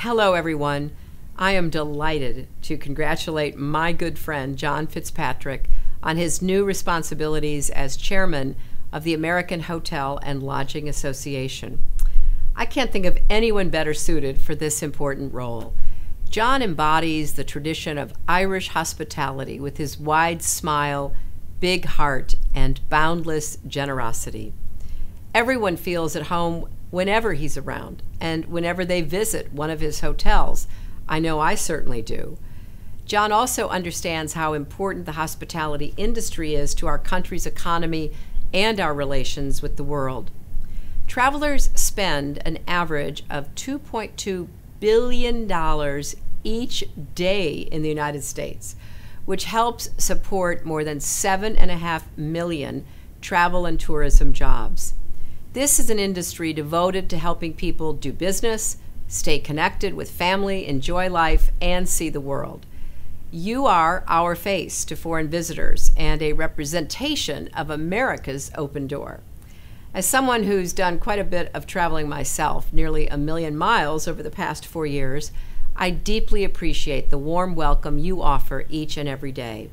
Hello, everyone. I am delighted to congratulate my good friend John Fitzpatrick on his new responsibilities as chairman of the American Hotel and Lodging Association. I can't think of anyone better suited for this important role. John embodies the tradition of Irish hospitality with his wide smile, big heart, and boundless generosity. Everyone feels at home whenever he's around and whenever they visit one of his hotels. I know I certainly do. John also understands how important the hospitality industry is to our country's economy and our relations with the world. Travelers spend an average of $2.2 billion each day in the United States, which helps support more than 7.5 million travel and tourism jobs. This is an industry devoted to helping people do business, stay connected with family, enjoy life, and see the world. You are our face to foreign visitors and a representation of America's open door. As someone who's done quite a bit of traveling myself, nearly 1 million miles over the past 4 years, I deeply appreciate the warm welcome you offer each and every day.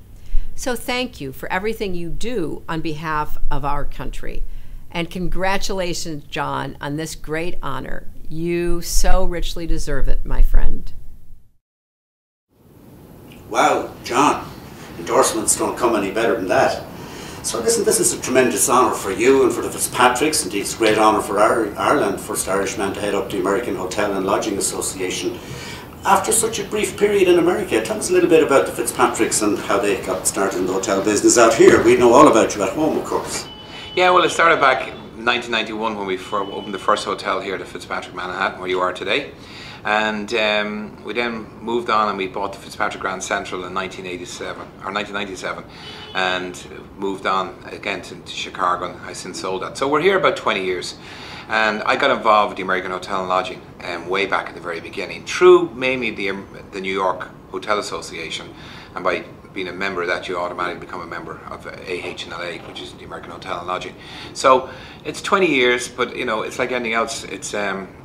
So thank you for everything you do on behalf of our country. And congratulations, John, on this great honor. You so richly deserve it, my friend. Wow, John, endorsements don't come any better than that. So listen, this is a tremendous honour for you and for the Fitzpatricks. Indeed, it's a great honour for Ireland, first Irishman to head up the American Hotel and Lodging Association. After such a brief period in America, tell us a little bit about the Fitzpatricks and how they got started in the hotel business out here. We know all about you at home, of course. Yeah, well, it started back in 1991 when we opened the first hotel here, the Fitzpatrick Manhattan, where you are today. And we then moved on and we bought the Fitzpatrick Grand Central in 1997, and moved on again to Chicago, and I since sold that. So we're here about 20 years. And I got involved with the American Hotel and Lodging way back at the very beginning, through mainly the New York Hotel Association, and by being a member of that, you automatically become a member of AH&LA, which is the American Hotel and Lodging. So it's 20 years, but you know, it's like anything else, it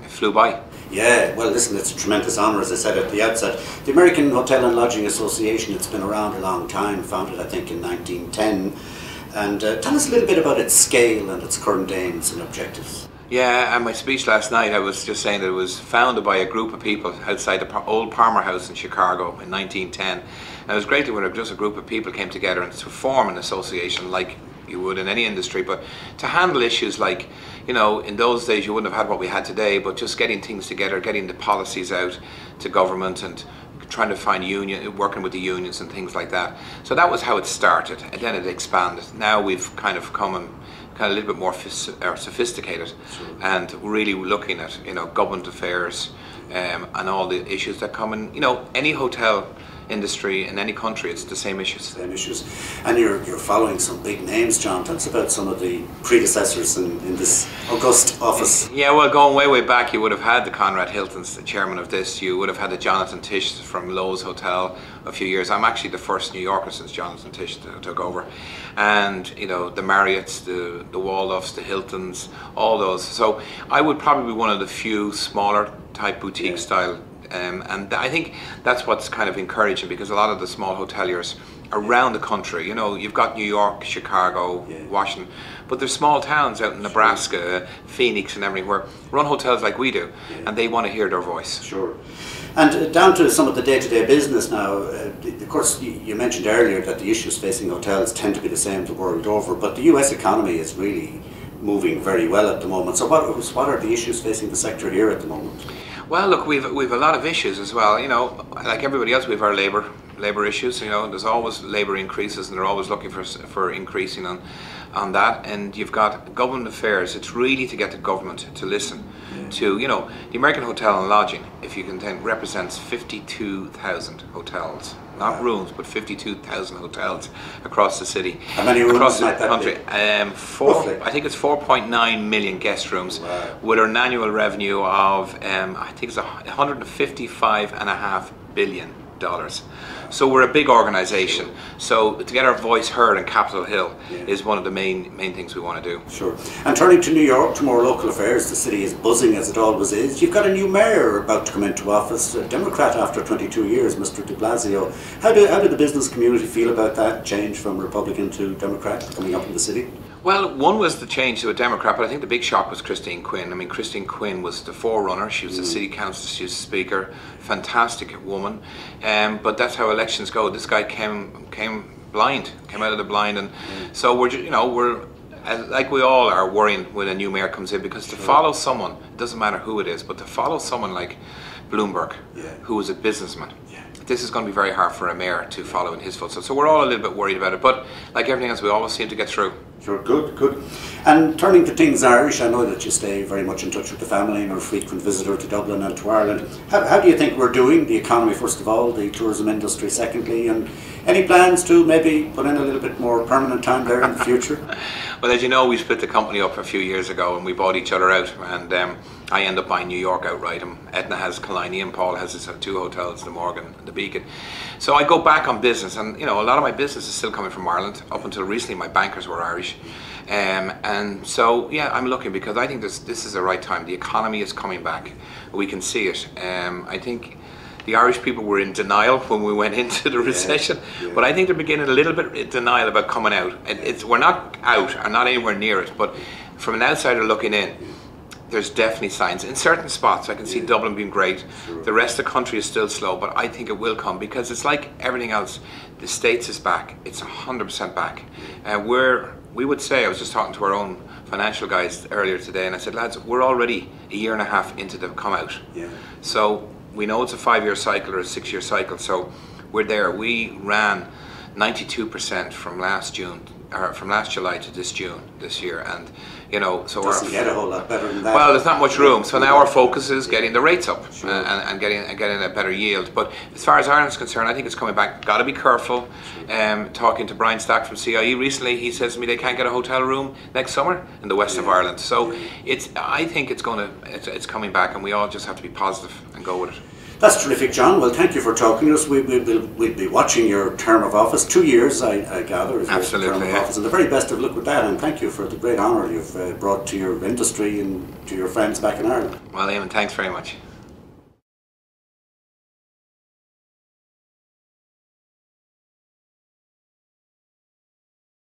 flew by. Yeah, well listen, it's a tremendous honour, as I said at the outset. The American Hotel and Lodging Association, it's been around a long time, founded I think in 1910. And tell us a little bit about its scale and its current aims and objectives. Yeah, and my speech last night, I was just saying that it was founded by a group of people outside the old Palmer House in Chicago in 1910. And it was great when just a group of people came together and to form an association like you would in any industry, but to handle issues like, you know, in those days you wouldn't have had what we had today, but just getting things together, getting the policies out to government and trying to find working with the unions and things like that. So that was how it started, and then it expanded. Now we've kind of come and a little bit more sophisticated, and really looking at, you know, government affairs and all the issues that come in, you know, any hotel industry in any country, it's the same issues. Same issues. And you're following some big names, John. Tell us about some of the predecessors in this august office. Yeah, well, going way back, you would have had the Conrad Hiltons, the chairman of this. You would have had the Jonathan Tish from Lowe's Hotel a few years. I'm actually the first New Yorker since Jonathan Tish took over. And, you know, the Marriotts, the Waldorfs, the Hiltons, all those. So I would probably be one of the few smaller type boutique style. And I think that's what's kind of encouraging, because a lot of the small hoteliers around the country, you know, you've got New York, Chicago, Washington, but there's small towns out in Nebraska, Phoenix and everywhere, run hotels like we do, and they want to hear their voice. Sure. And down to some of the day-to-day business now, of course you mentioned earlier that the issues facing hotels tend to be the same the world over, but the US economy is really moving very well at the moment. So what are the issues facing the sector here at the moment? Well, look, we've a lot of issues as well. You know, like everybody else, we have our labour issues. You know, there's always labour increases, and they're always looking for increasing on that. And you've got government affairs. It's really to get the government to listen to, you know, the American Hotel and Lodging, if you can then, represents 52,000 hotels. Not rooms, but 52,000 hotels across the city. How many rooms across might the country? I think it's 4.9 million guest rooms, with an annual revenue of I think it's 155.5 billion dollars. So we're a big organisation. So to get our voice heard in Capitol Hill is one of the main things we want to do. Sure. And turning to New York, to more local affairs, the city is buzzing as it always is. You've got a new mayor about to come into office, a Democrat after 22 years, Mr. de Blasio. How do the business community feel about that change from Republican to Democrat coming up in the city? Well, one was the change to a Democrat, but I think the big shock was Christine Quinn. I mean, Christine Quinn was the forerunner. She was the city council, she was the speaker, fantastic woman. But that's how elections go. This guy came blind, came out of the blind, and so we're like we all are worrying when a new mayor comes in, because to follow someone, it doesn't matter who it is, but to follow someone like Bloomberg, who was a businessman. This is going to be very hard for a mayor to follow in his footsteps. So we're all a little bit worried about it, but like everything else, we always seem to get through. Sure, good. And turning to things Irish, I know that you stay very much in touch with the family and are a frequent visitor to Dublin and to Ireland. How do you think we're doing? The economy, first of all, the tourism industry, secondly, and any plans to maybe put in a little bit more permanent time there in the future? Well, as you know, we split the company up a few years ago and we bought each other out, and I end up buying New York outright. Edna has Killiney and Paul has his two hotels, the Morgan and the Beacon. So I go back on business, and a lot of my business is still coming from Ireland. Up until recently, my bankers were Irish. And so, yeah, I'm looking, because I think this is the right time. The economy is coming back. We can see it. I think the Irish people were in denial when we went into the recession, but I think they're beginning a little bit in denial about coming out. We're not out, or not anywhere near it, but from an outsider looking in, there's definitely signs. In certain spots, I can see Dublin being great. The rest of the country is still slow, but I think it will come, because it's like everything else. The States is back. It's 100% back. We would say, I was just talking to our own financial guys earlier today, and I said, lads, we're already a year and a half into the come out. So we know it's a 5-year cycle or a 6-year cycle, so we're there. We ran 92% from last July to this June this year, and so doesn't get a whole lot better than that. Well, there's not much room, so now our focus is getting the rates up and getting a better yield. But as far as Ireland's concerned, I think it's coming back. Got to be careful. Talking to Brian Stack from CIE recently, he says to me they can't get a hotel room next summer in the west of Ireland. So I think it's coming back, and we all just have to be positive and go with it. That's terrific, John. Well, thank you for talking to us. We'll be watching your term of office. 2 years, I gather, is your term of office. And the very best of luck with that. And thank you for the great honour you've brought to your industry and to your friends back in Ireland. Well, Eamon, thanks very much.